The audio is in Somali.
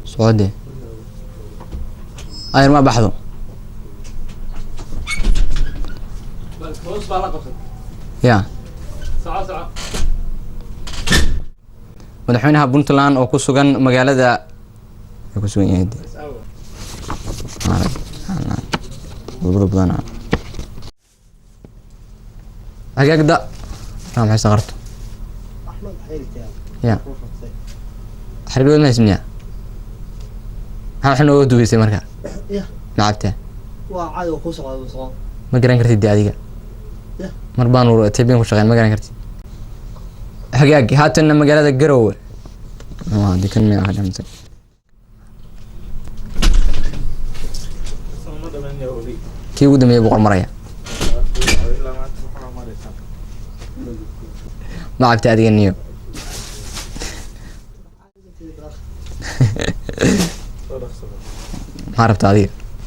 سعودي أير ما بحثه يا madaxweynaha Puntland oo ku sugan magaalada ku sugan yahay hagaagda maxay saqarto Ahmed Xiriirka ya xiriir ma ismiya waxaan oo duuysay marka ya nacabta waa caado ku socdo ma garan kartid adiga ya mar baan u taybin ku shaqeyn ma garan kartid hagaag haatan magaalada Garowe دي كان من أحد أمثال كي ودم يبغى المرية ما عرفت هذه النيو ما عرفت هذه